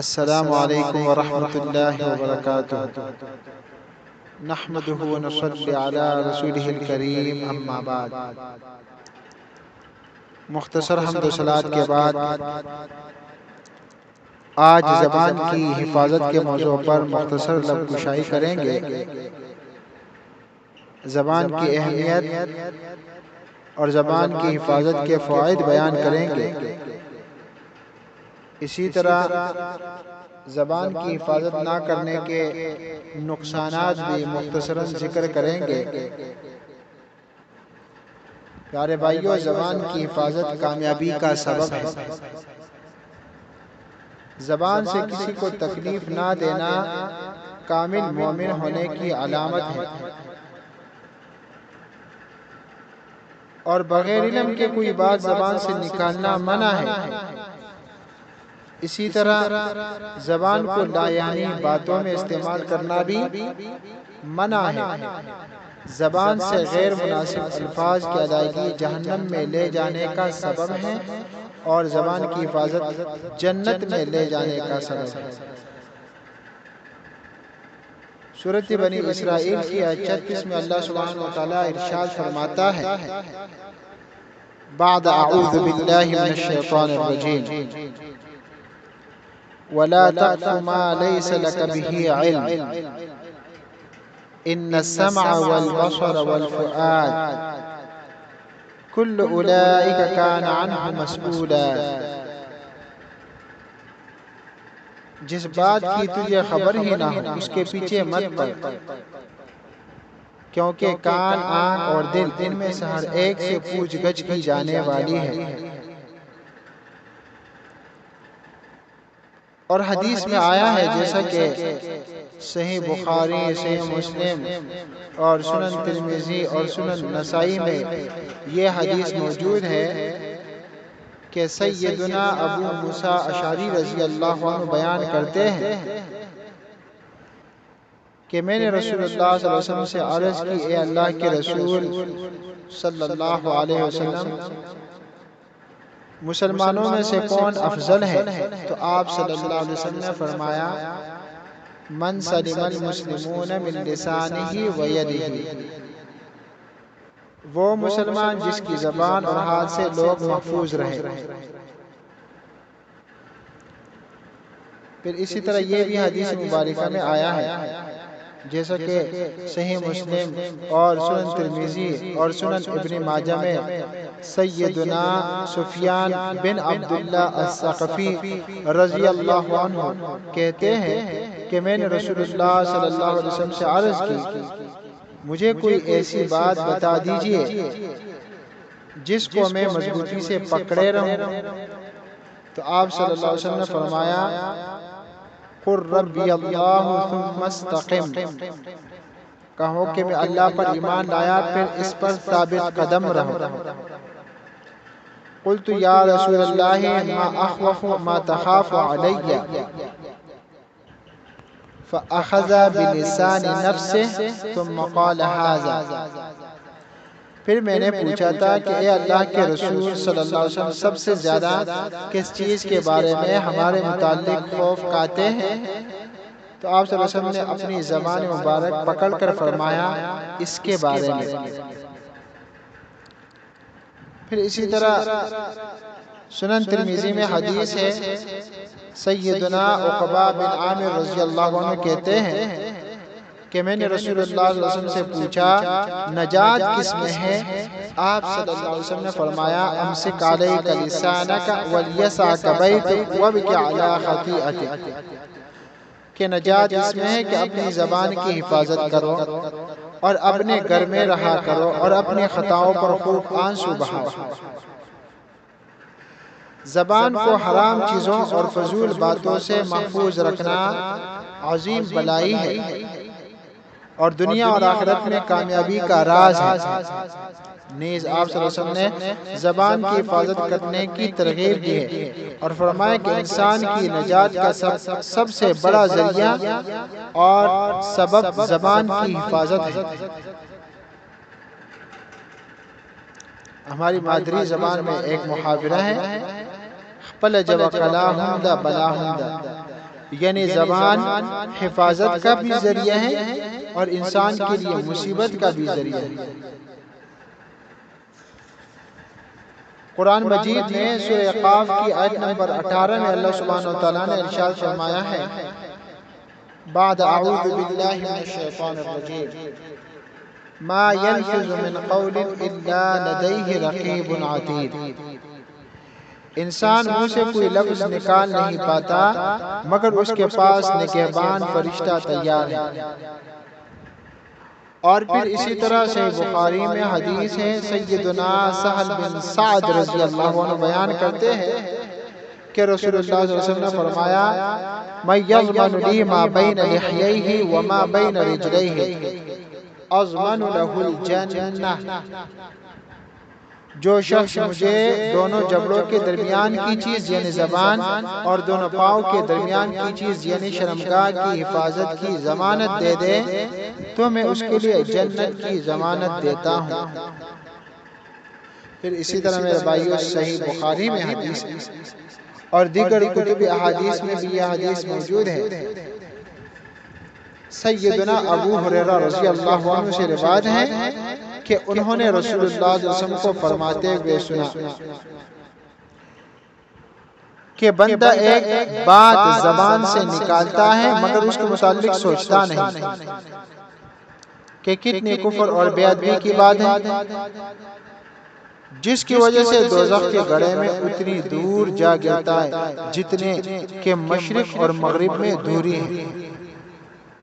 السلام علیکم ورحمۃ اللہ وبرکاتہ۔ نحمدہ ونصلی علی رسولہ الکریم، اما بعد۔ مختصر حمد و صلوات کے بعد آج زبان کی حفاظت کے موضوع پر مختصر لب گشائی کریں گے۔ زبان کی اہمیت اور زبان کی حفاظت کے فوائد بیان کریں گے۔ اسی طرح زبان کی حفاظت نہ کرنے کے نقصانات بھی مختصراً ذکر کریں گے۔ پیارے بھائیو، زبان کی حفاظت کامیابی کا سبب ہے۔ زبان سے کسی کو تکلیف نہ دینا کامل مومن ہونے کی علامت ہے، اور بغیر علم کے کوئی بات زبان سے نکالنا منع ہے۔ اسی طرح زبان کو لایعنی باتوں میں استعمال کرنا بھی منع ہے۔ زبان سے غیر مناسب الفاظ کی ادائیگی جہنم میں لے جانے کا سبب ہے، اور زبان کی حفاظت جنت میں لے جانے کا سبب ہے۔ سورۃ بنی اسرائیل کی آیت 36 میں اللہ سبحانہ وتعالی ارشاد فرماتا ہے، بعد اعوذ باللہ من الشیطان الرجیم وَلَا تَقْفُ مَا لَيْسَ لَكَ بِهِ عِلْمٌ إِنَّ السَّمْعَ وَالْبَصَرَ وَالْفُؤَادَ كُلُّ أُولَئِكَ كَانَ عَنْهُ مَسْئُولًا۔ جس بات کی تجھے خبر ہی نہ ہو اس کے پیچھے مت پڑ، کیونکہ کان، آنکھ اور دل ان میں سے ہر ایک سے پوچھ گچھ کی جانے والی ہے۔ اور حدیث میں آیا ہے، جیسا کہ صحیح بخاری، صحیح مسلم اور سنن ترمذی اور سنن نسائی میں یہ حدیث موجود ہے کہ سیدنا ابو موسیٰ اشعری رضی اللہ عنہ بیان کرتے ہیں کہ میں نے رسول اللہ صلی اللہ علیہ وسلم سے عرض کی، اے اللہ کے رسول صلی اللہ علیہ وسلم، مسلمانوں میں سے کون افضل ہے؟ تو آپ صلی اللہ علیہ وسلم نے فرمایا، من سلم المسلمون من لسانہ و یدہ، وہ مسلمان جس کی زبان اور ہاتھ سے لوگ محفوظ رہے۔ پھر اسی طرح یہ بھی حدیث مبارکہ میں آیا ہے، جیسا کہ صحیح مسلم اور سنن ترمذی اور سنن ابن ماجہ میں سیدنا سفیان بن عبداللہ الثقفی رضی اللہ عنہ کہتے ہیں کہ میں نے رسول اللہ صلی اللہ علیہ وسلم سے عرض کی، مجھے کوئی ایسی بات بتا دیجئے جس کو میں مضبوطی سے پکڑے رہوں۔ تو آپ صلی اللہ علیہ وسلم نے فرمایا، قُلْ رَبِّيَ اللَّهُ ثُمَّ اسْتَقِمْ، کہو کہ میں اللہ پر ایمان لایا پھر اس پر ثابت قدم رہو۔ قلت یا رسول اللہ ما اخوف ما تخاف علی، فأخذ بلسان نفسه ثم قال هذا۔ پھر میں نے پوچھا تھا کہ اے اللہ کے رسول صلی اللہ علیہ وسلم، سب سے زیادہ کس چیز کے بارے میں ہمارے متعلق خوف کھاتے ہیں؟ تو آپ صلی اللہ علیہ وسلم نے اپنی زبان مبارک پکڑ کر فرمایا، اس کے بارے میں۔ پھر اسی طرح سنن ترمذی میں حدیث ہے، سیدنا عقبہ بن عامر رضی اللہ عنہ کہتے ہیں کہ میں نے رسول اللہ صلی اللہ علیہ وسلم سے پوچھا، نجات کس میں ہے؟ آپ صلی اللہ علیہ وسلم نے فرمایا، امسک علیک لسانک ولیسعک بیتک وابکی علی خطیئتک، کہ نجات اس میں ہے کہ اپنی زبان کی حفاظت کرو اور اپنے گھر میں رہا کرو اور اپنی خطاؤں پر خوب آنسو بہاؤ۔ زبان کو حرام چیزوں اور فضول باتوں سے محفوظ رکھنا عظیم بلائی ہے، اور دنیا اور آخرت میں کامیابی کا راز ہے۔ نیز آپ صلی اللہ علیہ وسلم نے زبان کی حفاظت کرنے کی ترغیب دی ہے، اور فرمایا کہ انسان کی نجات کا سب سے بڑا ذریعہ اور سبب زبان کی حفاظت ہے۔ ہماری مادری زبان میں ایک محاورہ ہے، پل جب کلا ہندہ بلا ہندہ، یعنی زبان حفاظت کا بھی ذریعہ ہے اور انسان کے لیے مصیبت کا بھی ذریعہ ہے۔ قرآن مجید میں سورہ قاف کی آیت نمبر 18 میں اللہ سبحانہ وتعالیٰ نے ارشاد فرمایا ہے بعد اعوذ باللہ من الشیطان الرجیم ما يلفظ من قول الا لدیہ رقیب عتید، انسان منہ سے کوئی لفظ نکال نہیں پاتا مگر اس کے پاس نگہبان فرشتہ تیار ہے۔ اور پھر اسی طرح سے بخاری میں حدیث ہے، سیدنا سہل بن سعد رضی اللہ عنہ بیان کرتے ہیں کہ رسول اللہ صلی اللہ علیہ وسلم نے فرمایا من یضمن لی ما بین لحییہ وما بین رجلیہ اضمن لہ الجنہ، جو شخص مجھے دونوں جبڑوں کے درمیان کی چیز یعنی زبان اور دونوں پاؤں کے درمیان کی چیز یعنی شرمگاہ کی حفاظت کی ضمانت دے دے تو میں اس کے لیے جنت کی ضمانت دیتا ہوں۔ پھر اسی طرح میرے بھائیو صحیح بخاری میں حدیث اور دیگر کتب احادیث میں بھی یہ حدیث موجود ہے۔ سیدنا ابو ہریرہ رضی اللہ عنہ سے روایت ہے کہ انہوں نے رسول اللہ صلی اللہ علیہ وسلم کو فرماتے ہوئے سنا کہ بندہ ایک بات زبان سے نکالتا ہے مگر اس کے متعلق سوچتا نہیں کہ کتنی کفر اور بے ادبی کی بات ہے، جس کی وجہ سے دوزخ کے گڑھے میں اتنی دور جا گرتا ہے جتنے کہ مشرق اور مغرب میں دوری ہے۔